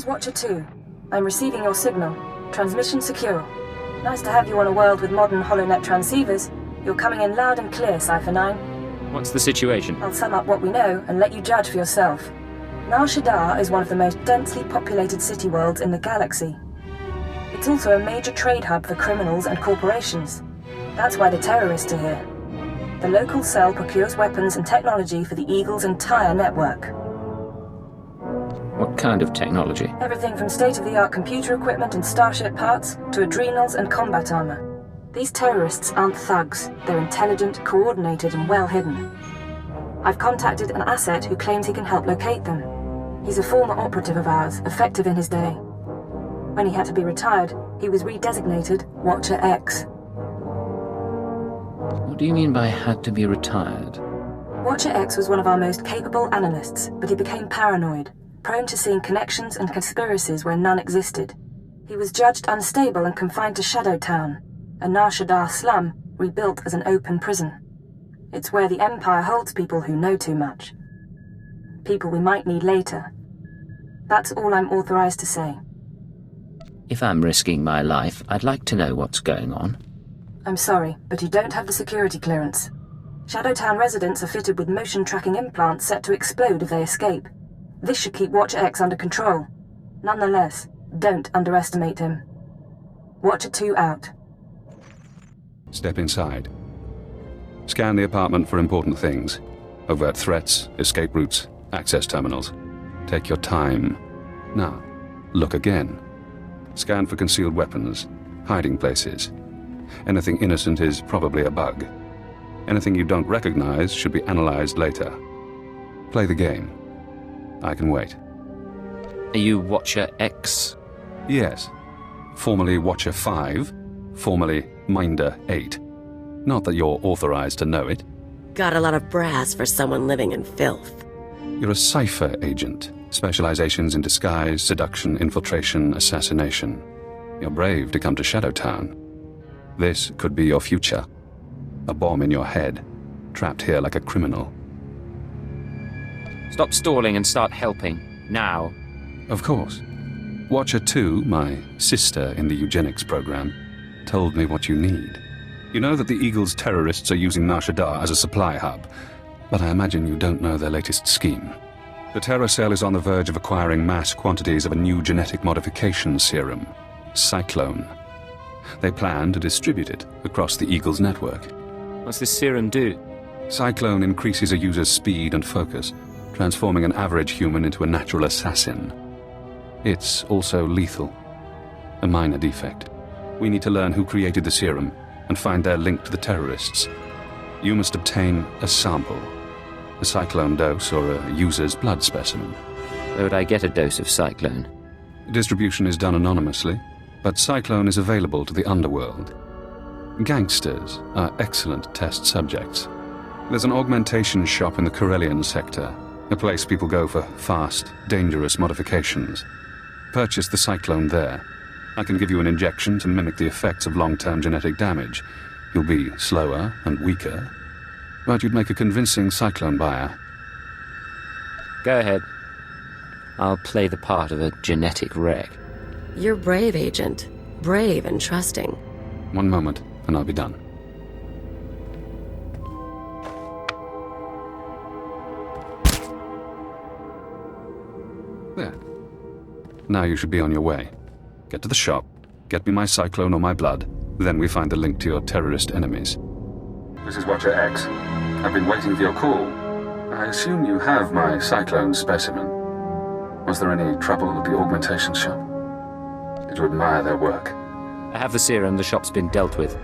Watcher 2. I'm receiving your signal. Transmission secure. Nice to have you on a world with modern HoloNet transceivers. You're coming in loud and clear, Cypher 9. What's the situation? I'll sum up what we know and let you judge for yourself. Nar Shaddaa is one of the most densely populated city worlds in the galaxy. It's also a major trade hub for criminals and corporations. That's why the terrorists are here. The local cell procures weapons and technology for the Eagle's entire network. What kind of technology? Everything from state-of-the-art computer equipment and starship parts to adrenals and combat armor. These terrorists aren't thugs. They're intelligent, coordinated, and well hidden. I've contacted an asset who claims he can help locate them. He's a former operative of ours, effective in his day. When he had to be retired, he was redesignated Watcher X. What do you mean by had to be retired? Watcher X was one of our most capable analysts, but he became paranoid, prone to seeing connections and conspiracies where none existed. He was judged unstable and confined to Shadow Town, a Nar Shaddaa slum rebuilt as an open prison. It's where the Empire holds people who know too much. People we might need later. That's all I'm authorized to say. If I'm risking my life, I'd like to know what's going on. I'm sorry, but you don't have the security clearance. Shadowtown residents are fitted with motion tracking implants set to explode if they escape. This should keep Watcher X under control. Nonetheless, don't underestimate him. Watcher 2 out. Step inside. Scan the apartment for important things. Overt threats, escape routes, access terminals. Take your time. Now, look again. Scan for concealed weapons, hiding places. Anything innocent is probably a bug. Anything you don't recognize should be analyzed later. Play the game. I can wait. Are you Watcher X? Yes. Formerly Watcher 5, formerly Minder 8. Not that you're authorized to know it. Got a lot of brass for someone living in filth. You're a Cypher agent. Specializations in disguise, seduction, infiltration, assassination. You're brave to come to Shadowtown. This could be your future. A bomb in your head, trapped here like a criminal. Stop stalling and start helping. Now. Of course. Watcher 2, my sister in the eugenics program, told me what you need. You know that the Eagle's terrorists are using Nar Shaddaa as a supply hub, but I imagine you don't know their latest scheme. The Terror Cell is on the verge of acquiring mass quantities of a new genetic modification serum, Cyclone. They plan to distribute it across the Eagle's network. What's this serum do? Cyclone increases a user's speed and focus, transforming an average human into a natural assassin. It's also lethal. A minor defect. We need to learn who created the serum and find their link to the terrorists. You must obtain a sample. A Cyclone dose or a user's blood specimen. Where would I get a dose of Cyclone? Distribution is done anonymously, but Cyclone is available to the underworld. Gangsters are excellent test subjects. There's an augmentation shop in the Corellian sector, a place people go for fast, dangerous modifications. Purchase the Cyclone there. I can give you an injection to mimic the effects of long-term genetic damage. You'll be slower and weaker, but you'd make a convincing Cyclone buyer. Go ahead. I'll play the part of a genetic wreck. You're brave, Agent. Brave and trusting. One moment, and I'll be done. There. Now you should be on your way. Get to the shop, get me my Cyclone or my blood, then we find the link to your terrorist enemies. This is Watcher X. I've been waiting for your call. I assume you have my Cyclone specimen. Was there any trouble at the augmentation shop? Did you admire their work? I have the serum. The shop's been dealt with.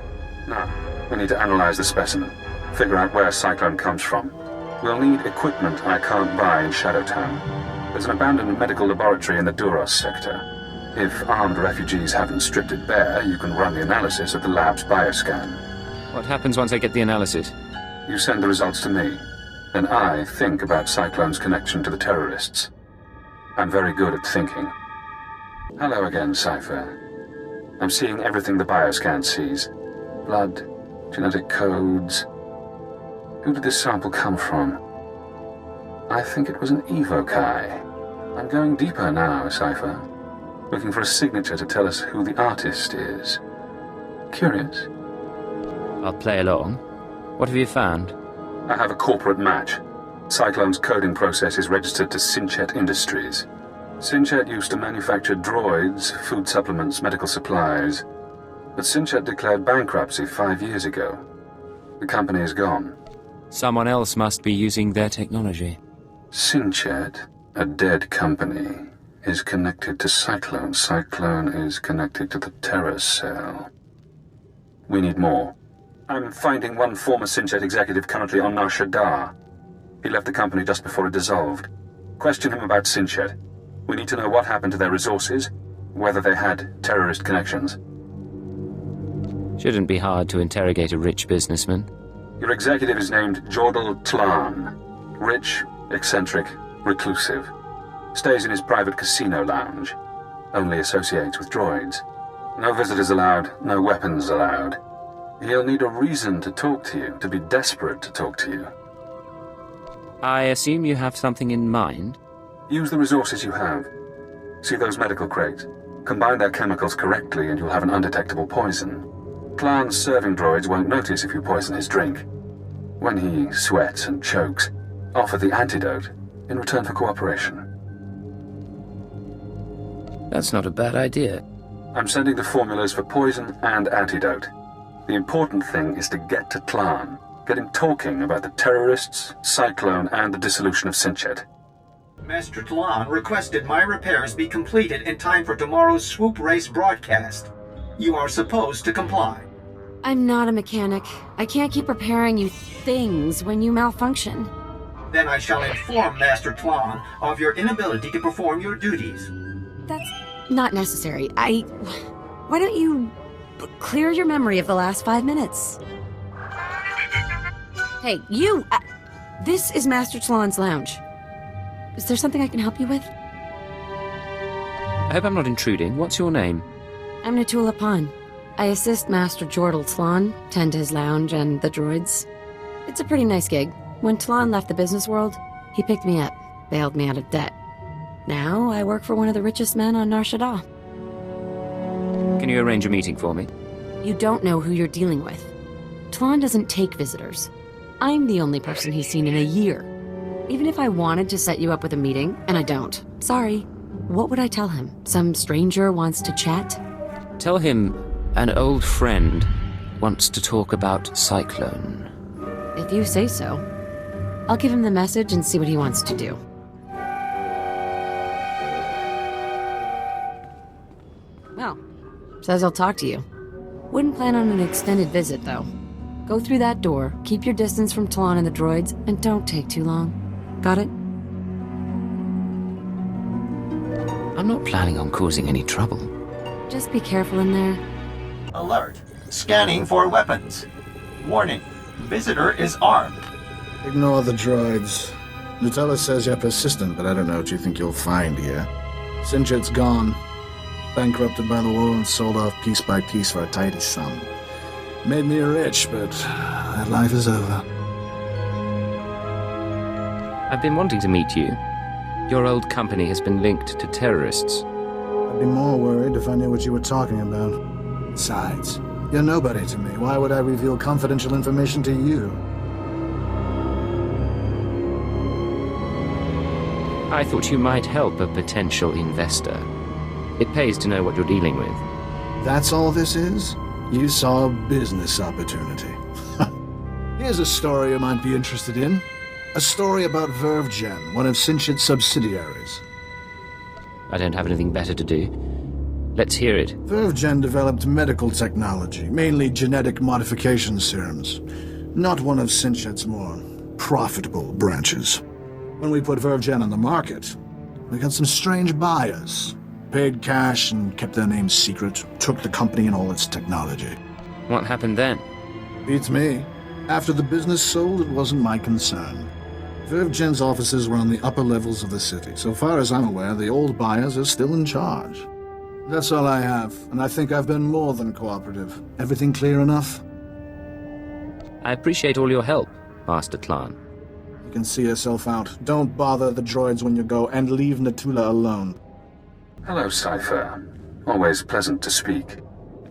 No. We need to analyze the specimen. Figure out where Cyclone comes from. We'll need equipment I can't buy in Shadowtown. There's an abandoned medical laboratory in the Duros sector. If armed refugees haven't stripped it bare, you can run the analysis of the lab's bioscan. What happens once I get the analysis? You send the results to me. Then I think about Cyclone's connection to the terrorists. I'm very good at thinking. Hello again, Cypher. I'm seeing everything the bioscan sees. Blood, genetic codes. Who did this sample come from? I think it was an evokai. I'm going deeper now, Cypher. Looking for a signature to tell us who the artist is. Curious? I'll play along. What have you found? I have a corporate match. Cyclone's coding process is registered to Sinchet Industries. Sinchet used to manufacture droids, food supplements, medical supplies. But Sinchet declared bankruptcy 5 years ago. The company is gone. Someone else must be using their technology. Sinchet, a dead company, is connected to Cyclone. Cyclone is connected to the Terror Cell. We need more. I'm finding one former Sinchet executive currently on Nar Shaddaa. He left the company just before it dissolved. Question him about Sinchet. We need to know what happened to their resources, whether they had terrorist connections. Shouldn't be hard to interrogate a rich businessman. Your executive is named Jordal Tlan. Rich, eccentric, reclusive. Stays in his private casino lounge. Only associates with droids. No visitors allowed, no weapons allowed. He'll need a reason to talk to you, to be desperate to talk to you. I assume you have something in mind? Use the resources you have. See those medical crates? Combine their chemicals correctly and you'll have an undetectable poison. Tlan's serving droids won't notice if you poison his drink. When he sweats and chokes, offer the antidote in return for cooperation. That's not a bad idea. I'm sending the formulas for poison and antidote. The important thing is to get to Tlan. Get him talking about the terrorists, Cyclone, and the dissolution of Sinchet. Master Tlan requested my repairs be completed in time for tomorrow's swoop race broadcast. You are supposed to comply. I'm not a mechanic. I can't keep repairing you things when you malfunction. Then I shall inform Master Tlan of your inability to perform your duties. That's not necessary. Why don't you clear your memory of the last 5 minutes? Hey, you! This is Master Tlan's lounge. Is there something I can help you with? I hope I'm not intruding. What's your name? I'm Natula Pan. I assist Master Jordal Tlan, tend to his lounge and the droids. It's a pretty nice gig. When Tlan left the business world, he picked me up, bailed me out of debt. Now I work for one of the richest men on Nar Shaddaa. Can you arrange a meeting for me? You don't know who you're dealing with. Tlan doesn't take visitors. I'm the only person he's seen in a year. Even if I wanted to set you up with a meeting, and I don't. Sorry. What would I tell him? Some stranger wants to chat? Tell him an old friend wants to talk about Cyclone. If you say so. I'll give him the message and see what he wants to do. Well, says he'll talk to you. Wouldn't plan on an extended visit, though. Go through that door, keep your distance from Tlan and the droids, and don't take too long. Got it? I'm not planning on causing any trouble. Just be careful in there. Alert. Scanning for weapons. Warning. Visitor is armed. Ignore the droids. Nutella says you're persistent, but I don't know what you think you'll find here. Sinchet's gone. Bankrupted by the war and sold off piece by piece for a tidy sum. Made me rich, but that life is over. I've been wanting to meet you. Your old company has been linked to terrorists. I'd be more worried if I knew what you were talking about. Besides, you're nobody to me. Why would I reveal confidential information to you? I thought you might help a potential investor. It pays to know what you're dealing with. That's all this is? You saw a business opportunity. Here's a story you might be interested in. A story about VerveGen, one of Sinchet's subsidiaries. I don't have anything better to do. Let's hear it. VerveGen developed medical technology, mainly genetic modification serums. Not one of Sinchet's more profitable branches. When we put VerveGen on the market, we got some strange buyers. Paid cash and kept their names secret, took the company and all its technology. What happened then? Beats me. After the business sold, it wasn't my concern. VerveGen's offices were on the upper levels of the city. So far as I'm aware, the old buyers are still in charge. That's all I have, and I think I've been more than cooperative. Everything clear enough? I appreciate all your help, Master Tlan. You can see yourself out. Don't bother the droids when you go, and leave Natula alone. Hello, Cypher. Always pleasant to speak.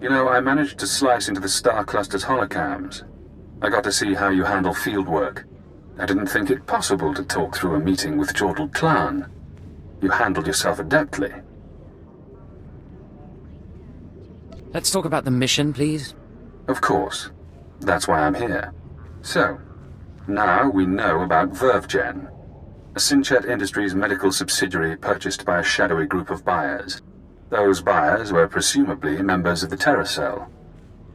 You know, I managed to slice into the Star Cluster's holocams. I got to see how you handle field work. I didn't think it possible to talk through a meeting with Jordal Clan. You handled yourself adeptly. Let's talk about the mission, please. Of course. That's why I'm here. So, now we know about VerveGen, a Sinchet Industries medical subsidiary purchased by a shadowy group of buyers. Those buyers were presumably members of the Terracell.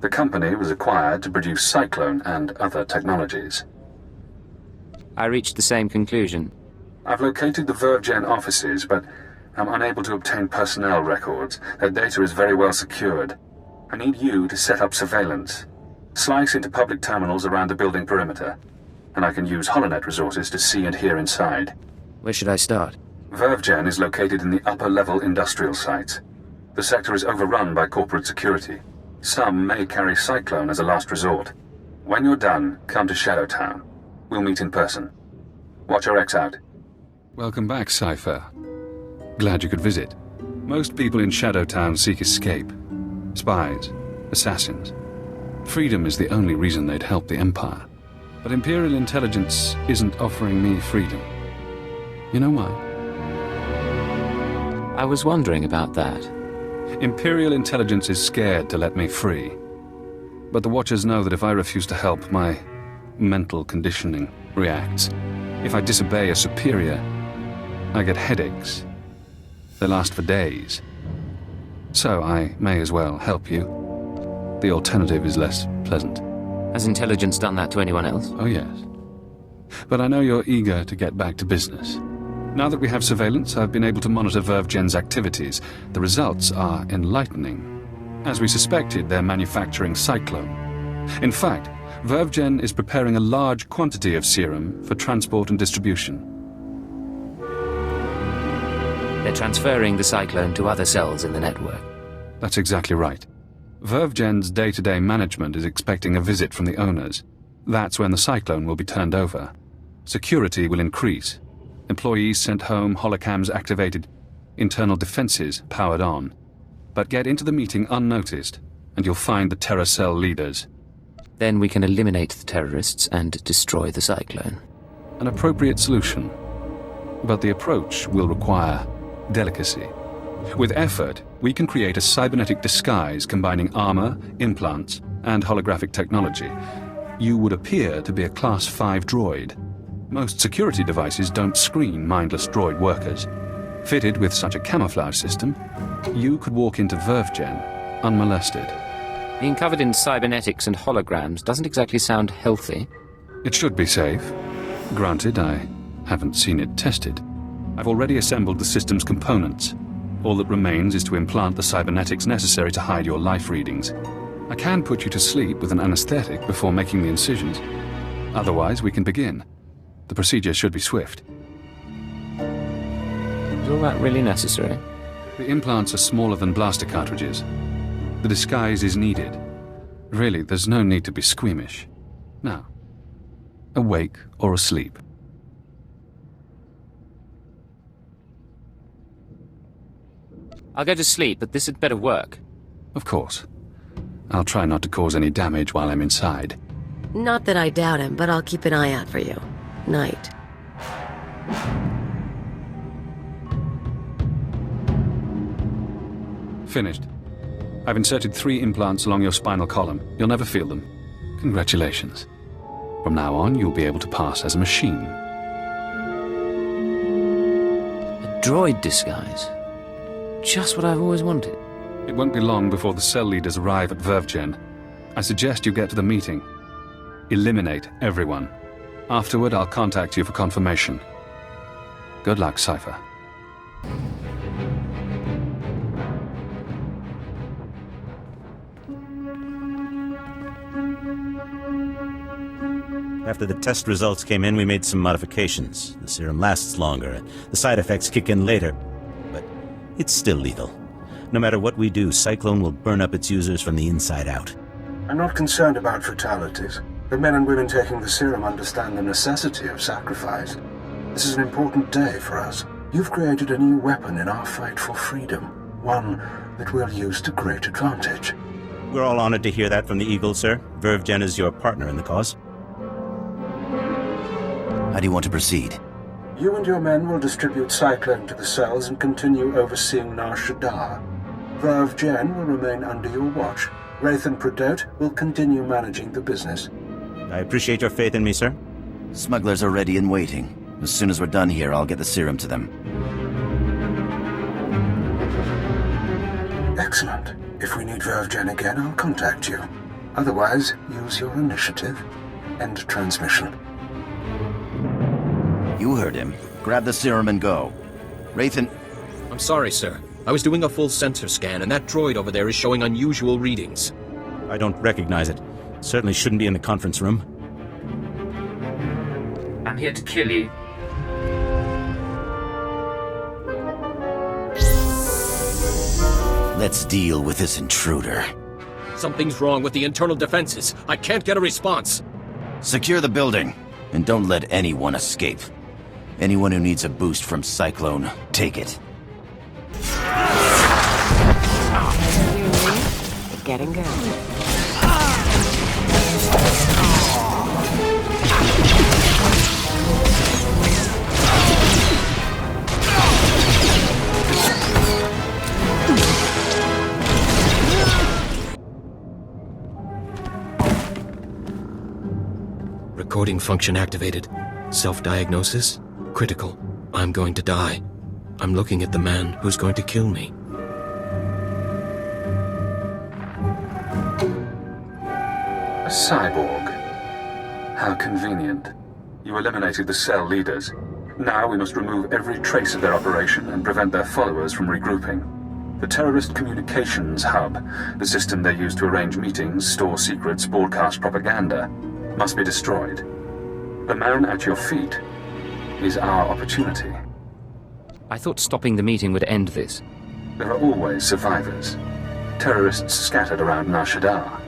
The company was acquired to produce Cyclone and other technologies. I reached the same conclusion. I've located the VerveGen offices, but I'm unable to obtain personnel records. Their data is very well secured. I need you to set up surveillance. Slice into public terminals around the building perimeter, and I can use HoloNet resources to see and hear inside. Where should I start? VerveGen is located in the upper-level industrial sites. The sector is overrun by corporate security. Some may carry Cyclone as a last resort. When you're done, come to Shadowtown. We'll meet in person. Watch our X out. Welcome back, Cypher. Glad you could visit. Most people in Shadowtown seek escape. Spies, assassins. Freedom is the only reason they'd help the Empire. But Imperial intelligence isn't offering me freedom. You know why? I was wondering about that. Imperial intelligence is scared to let me free. But the Watchers know that if I refuse to help, my mental conditioning reacts. If I disobey a superior, I get headaches. They last for days. So I may as well help you. The alternative is less pleasant. Has intelligence done that to anyone else? Oh, yes. But I know you're eager to get back to business. Now that we have surveillance, I've been able to monitor VerveGen's activities. The results are enlightening. As we suspected, they're manufacturing Cyclone. In fact, VerveGen is preparing a large quantity of serum for transport and distribution. They're transferring the Cyclone to other cells in the network. That's exactly right. VerveGen's day-to-day management is expecting a visit from the owners. That's when the Cyclone will be turned over. Security will increase. Employees sent home, holocams activated, internal defenses powered on. But get into the meeting unnoticed, and you'll find the Terracell leaders. Then we can eliminate the terrorists and destroy the Cyclone. An appropriate solution. But the approach will require delicacy. With effort, we can create a cybernetic disguise combining armor, implants, and holographic technology. You would appear to be a Class 5 droid. Most security devices don't screen mindless droid workers. Fitted with such a camouflage system, you could walk into VerveGen unmolested. Being covered in cybernetics and holograms doesn't exactly sound healthy. It should be safe. Granted, I haven't seen it tested. I've already assembled the system's components. All that remains is to implant the cybernetics necessary to hide your life readings. I can put you to sleep with an anesthetic before making the incisions. Otherwise, we can begin. The procedure should be swift. Is all that really necessary? The implants are smaller than blaster cartridges. The disguise is needed. Really, there's no need to be squeamish. Now, awake or asleep. I'll go to sleep, but this had better work. Of course. I'll try not to cause any damage while I'm inside. Not that I doubt him, but I'll keep an eye out for you. Night. Finished. I've inserted 3 implants along your spinal column. You'll never feel them. Congratulations. From now on, you'll be able to pass as a machine. A droid disguise. Just what I've always wanted. It won't be long before the cell leaders arrive at VerveGen. I suggest you get to the meeting. Eliminate everyone. Afterward, I'll contact you for confirmation. Good luck, Cypher. After the test results came in, we made some modifications. The serum lasts longer, and the side effects kick in later. But it's still lethal. No matter what we do, Cyclone will burn up its users from the inside out. I'm not concerned about fatalities. The men and women taking the serum understand the necessity of sacrifice. This is an important day for us. You've created a new weapon in our fight for freedom, one that we'll use to great advantage. We're all honored to hear that from the Eagle, sir. Vervgen is your partner in the cause. How do you want to proceed? You and your men will distribute Cyclone to the cells and continue overseeing Nar Shaddaa. Vervgen will remain under your watch. Wraith and Pradote will continue managing the business. I appreciate your faith in me, sir. Smugglers are ready and waiting. As soon as we're done here, I'll get the serum to them. Excellent. If we need Vervgen again, I'll contact you. Otherwise, use your initiative. End transmission. You heard him. Grab the serum and go. Wraith and... I'm sorry, sir. I was doing a full sensor scan, and that droid over there is showing unusual readings. I don't recognize it. Certainly shouldn't be in the conference room. I'm here to kill you. Let's deal with this intruder. Something's wrong with the internal defenses. I can't get a response. Secure the building, and don't let anyone escape. Anyone who needs a boost from Cyclone, take it. It's getting good. Recording function activated. Self-diagnosis? Critical. I'm going to die. I'm looking at the man who's going to kill me. A cyborg. How convenient. You eliminated the cell leaders. Now we must remove every trace of their operation and prevent their followers from regrouping. The terrorist communications hub, the system they use to arrange meetings, store secrets, broadcast propaganda, must be destroyed. The man at your feet is our opportunity. I thought stopping the meeting would end this. There are always survivors. Terrorists scattered around Nar Shaddaa.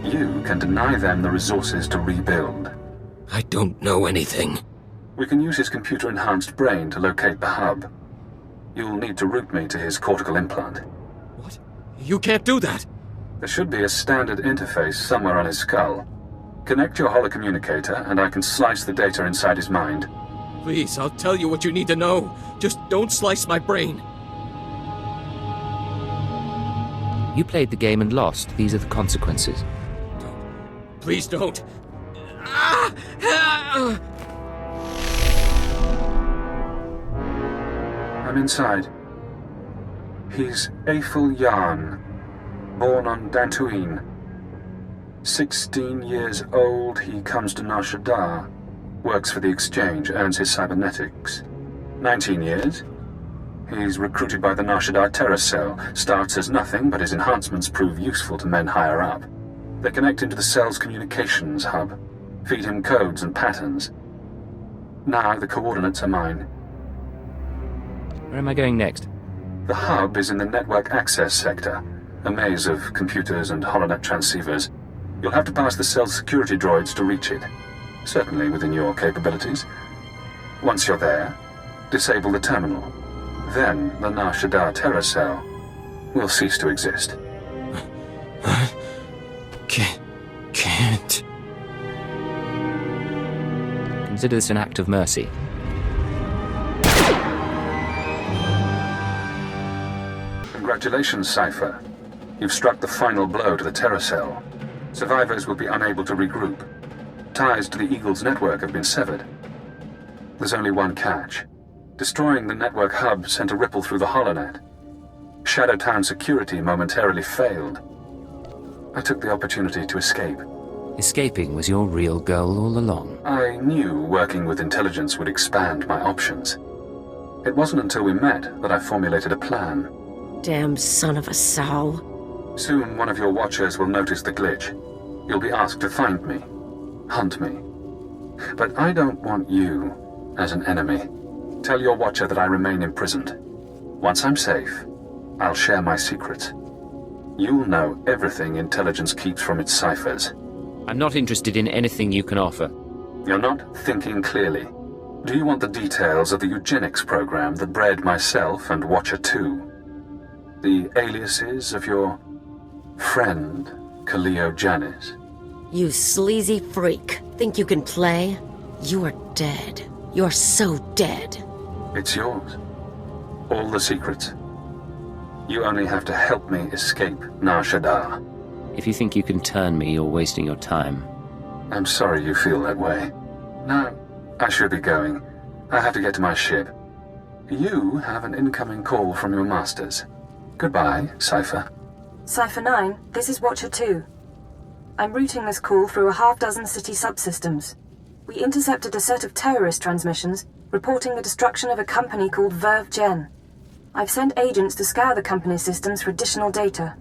You can deny them the resources to rebuild. I don't know anything. We can use his computer-enhanced brain to locate the hub. You'll need to route me to his cortical implant. What? You can't do that! There should be a standard interface somewhere on his skull. Connect your holocommunicator, and I can slice the data inside his mind. Please, I'll tell you what you need to know. Just don't slice my brain. You played the game and lost. These are the consequences. Please don't. I'm inside. He's Aethel Yarn, born on Dantooine. 16 years old, he comes to Nar Shaddaa, works for the Exchange, earns his cybernetics. 19 years. He's recruited by the Nar Shaddaa terror cell, starts as nothing, but his enhancements prove useful to men higher up. They connect him to the cell's communications hub, feed him codes and patterns. Now the coordinates are mine. Where am I going next? The hub is in the network access sector, a maze of computers and holonet transceivers. You'll have to pass the cell's security droids to reach it, certainly within your capabilities. Once you're there, disable the terminal. Then the Nar Shaddaa terror cell will cease to exist. Can't. Consider this an act of mercy. Congratulations, Cypher. You've struck the final blow to the terror cell. Survivors will be unable to regroup. Ties to the Eagle's network have been severed. There's only one catch. Destroying the network hub sent a ripple through the holonet. Shadowtown security momentarily failed. I took the opportunity to escape. Escaping was your real goal all along. I knew working with intelligence would expand my options. It wasn't until we met that I formulated a plan. Damn son of a sow. Soon one of your watchers will notice the glitch. You'll be asked to find me, hunt me. But I don't want you as an enemy. Tell your watcher that I remain imprisoned. Once I'm safe, I'll share my secrets. You'll know everything intelligence keeps from its ciphers. I'm not interested in anything you can offer. You're not thinking clearly. Do you want the details of the eugenics program that bred myself and Watcher 2? The aliases of your friend, Kaleo Janis? You sleazy freak. Think you can play? You are dead. You're so dead. It's yours. All the secrets. You only have to help me escape Nar Shaddaa. If you think you can turn me, you're wasting your time. I'm sorry you feel that way. Now, I should be going. I have to get to my ship. You have an incoming call from your masters. Goodbye, Cypher. Cypher 9, this is Watcher 2. I'm routing this call through a half-dozen city subsystems. We intercepted a set of terrorist transmissions reporting the destruction of a company called Verve Gen. I've sent agents to scour the company's systems for additional data.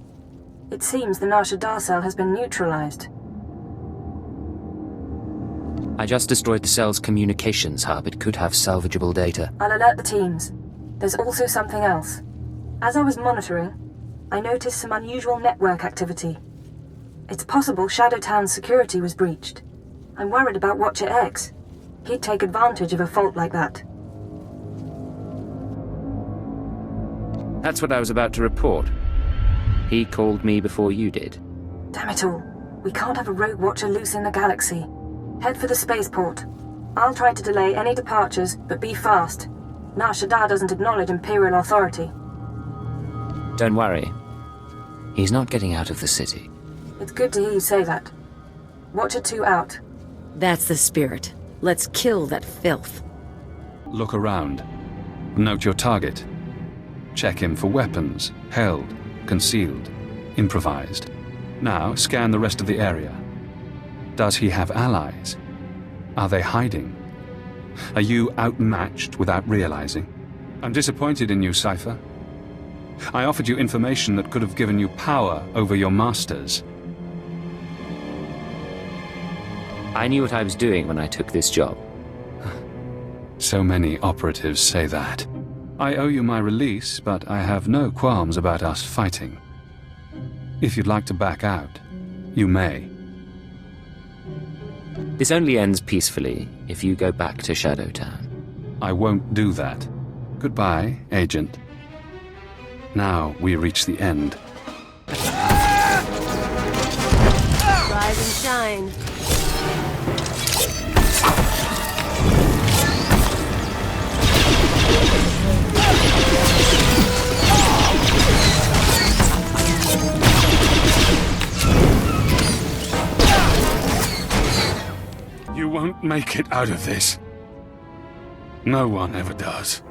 It seems the Nar Shaddaa cell has been neutralized. I just destroyed the cell's communications hub. It could have salvageable data. I'll alert the teams. There's also something else. As I was monitoring, I noticed some unusual network activity. It's possible Shadowtown's security was breached. I'm worried about Watcher X. He'd take advantage of a fault like that. That's what I was about to report. He called me before you did. Damn it all. We can't have a rogue Watcher loose in the galaxy. Head for the spaceport. I'll try to delay any departures, but be fast. Nar Shaddaa doesn't acknowledge Imperial authority. Don't worry. He's not getting out of the city. It's good to hear you say that. Watcher 2 out. That's the spirit. Let's kill that filth. Look around. Note your target. Check him for weapons, held, concealed, improvised. Now scan the rest of the area. Does he have allies? Are they hiding? Are you outmatched without realizing? I'm disappointed in you, Cypher. I offered you information that could have given you power over your masters. I knew what I was doing when I took this job. So many operatives say that. I owe you my release, but I have no qualms about us fighting. If you'd like to back out, you may. This only ends peacefully if you go back to Shadowtown. I won't do that. Goodbye, Agent. Now we reach the end. Rise and shine. You won't make it out of this. No one ever does.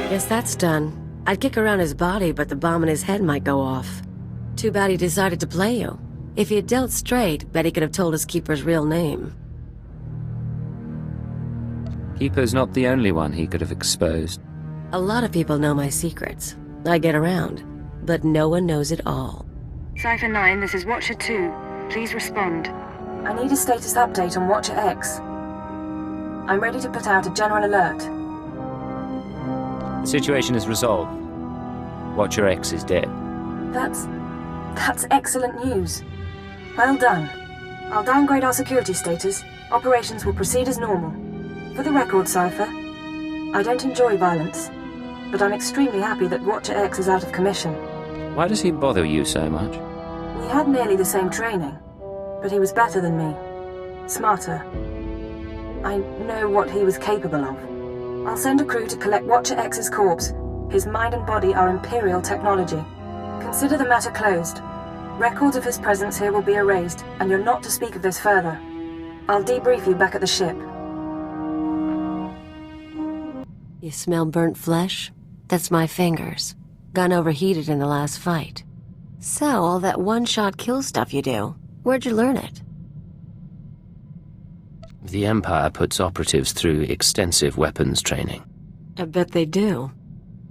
Guess that's done. I'd kick around his body, but the bomb in his head might go off. Too bad he decided to play you. If he had dealt straight, bet he could have told his keeper's real name. Keeper's not the only one he could have exposed. A lot of people know my secrets. I get around, but no one knows it all. Cypher 9, this is Watcher 2. Please respond. I need a status update on Watcher X. I'm ready to put out a general alert. The situation is resolved. Watcher X is dead. That's excellent news. Well done. I'll downgrade our security status. Operations will proceed as normal. For the record, Cypher, I don't enjoy violence, but I'm extremely happy that Watcher X is out of commission. Why does he bother you so much? We had nearly the same training, but he was better than me. Smarter. I know what he was capable of. I'll send a crew to collect Watcher X's corpse. His mind and body are Imperial technology. Consider the matter closed. Records of his presence here will be erased, and you're not to speak of this further. I'll debrief you back at the ship. You smell burnt flesh? That's my fingers. Gun overheated in the last fight. So, all that one-shot kill stuff you do, where'd you learn it? The Empire puts operatives through extensive weapons training. I bet they do.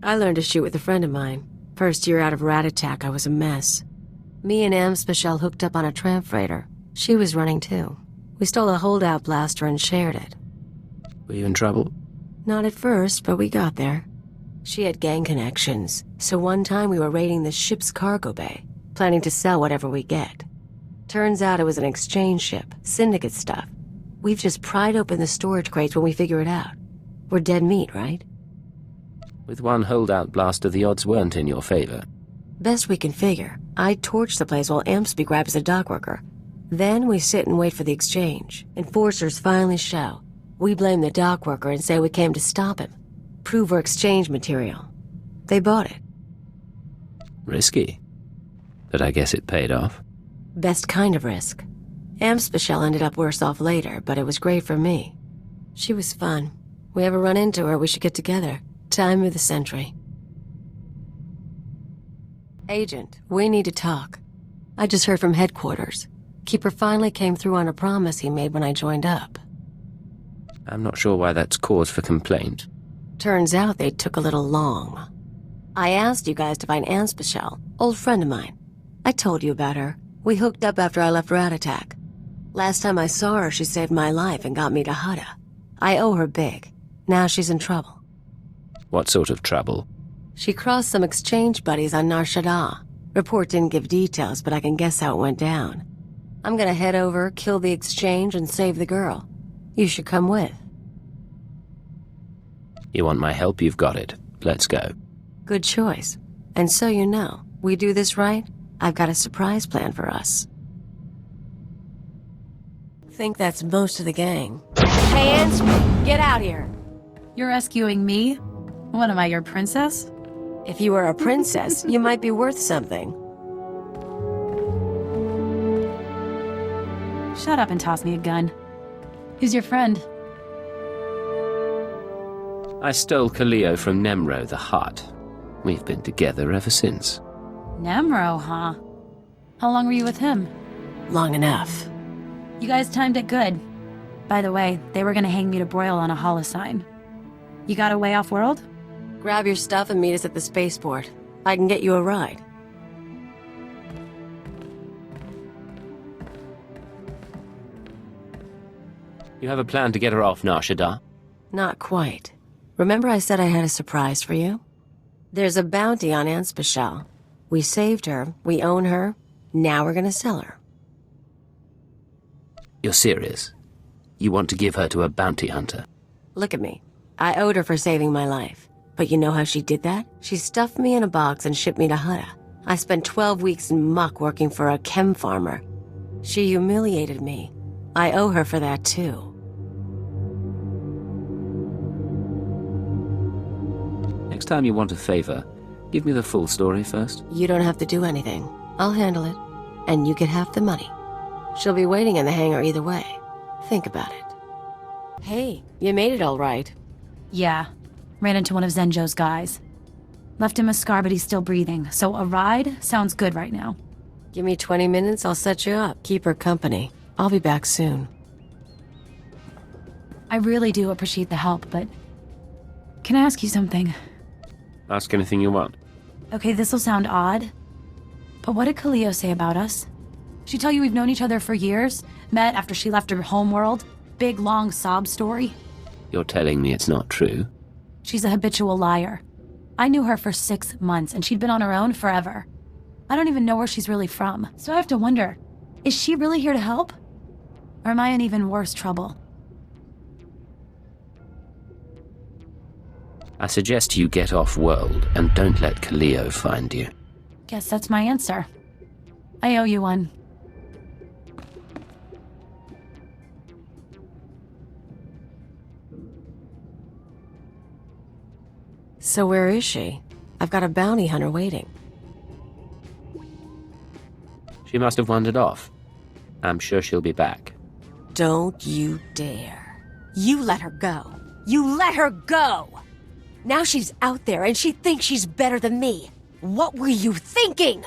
I learned to shoot with a friend of mine. First year out of Rat Attack, I was a mess. Me and Am Special hooked up on a tram freighter. She was running too. We stole a holdout blaster and shared it. Were you in trouble? Not at first, but we got there. She had gang connections, so one time we were raiding the ship's cargo bay, planning to sell whatever we get. Turns out it was an exchange ship, syndicate stuff. We've just pried open the storage crates when we figure it out. We're dead meat, right? With one holdout blaster, the odds weren't in your favor. Best we can figure. I torch the place while Ampsby grabs the dockworker. Then we sit and wait for the exchange. Enforcers finally show. We blame the dockworker and say we came to stop him. Prove we're exchange material. They bought it. Risky. But I guess it paid off. Best kind of risk. Amspecial ended up worse off later, but it was great for me. She was fun. We ever run into her, we should get together. Time of the century. Agent, we need to talk. I just heard from headquarters. Keeper finally came through on a promise he made when I joined up. I'm not sure why that's cause for complaint. Turns out they took a little long. I asked you guys to find Amspecial, old friend of mine. I told you about her. We hooked up after I left Rat Attack. Last time I saw her, she saved my life and got me to Hutta. I owe her big. Now she's in trouble. What sort of trouble? She crossed some exchange buddies on Nar Shaddaa. Report didn't give details, but I can guess how it went down. I'm gonna head over, kill the exchange, and save the girl. You should come with. You want my help? You've got it. Let's go. Good choice. And so you know, we do this right, I've got a surprise plan for us. Think that's most of the gang. Hey, Ansby, get out here! You're rescuing me? What am I, your princess? If you were a princess, you might be worth something. Shut up and toss me a gun. Who's your friend? I stole Kaleo from Nemro, the Hutt. We've been together ever since. Nemro, huh? How long were you with him? Long enough. You guys timed it good. By the way, they were gonna hang me to broil on a holosign. You got a way off-world? Grab your stuff and meet us at the spaceport. I can get you a ride. You have a plan to get her off Nar Shaddaa? Not quite. Remember I said I had a surprise for you? There's a bounty on Amspecial. We saved her, we own her, now we're gonna sell her. You're serious? You want to give her to a bounty hunter? Look at me. I owed her for saving my life. But you know how she did that? She stuffed me in a box and shipped me to Hutta. I spent 12 weeks in muck working for a chem farmer. She humiliated me. I owe her for that too. Next time you want a favor, give me the full story first. You don't have to do anything. I'll handle it. And you get half the money. She'll be waiting in the hangar either way. Think about it. Hey, you made it all right. Yeah. Ran into one of Zenjo's guys. Left him a scar, but he's still breathing. So a ride sounds good right now. Give me 20 minutes, I'll set you up. Keep her company. I'll be back soon. I really do appreciate the help, but... Can I ask you something? Ask anything you want. Okay, this'll sound odd, but what did Kaleo say about us? She tell you we've known each other for years? Met after she left her homeworld? Big, long sob story? You're telling me it's not true? She's a habitual liar. I knew her for 6 months, and she'd been on her own forever. I don't even know where she's really from, so I have to wonder, is she really here to help? Or am I in even worse trouble? I suggest you get off-world and don't let Kaleo find you. Guess that's my answer. I owe you one. So where is she? I've got a bounty hunter waiting. She must have wandered off. I'm sure she'll be back. Don't you dare. You let her go. You let her go! Now she's out there and she thinks she's better than me. What were you thinking?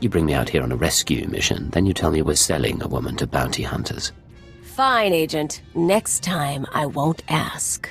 You bring me out here on a rescue mission, then you tell me we're selling a woman to bounty hunters. Fine, Agent. Next time I won't ask.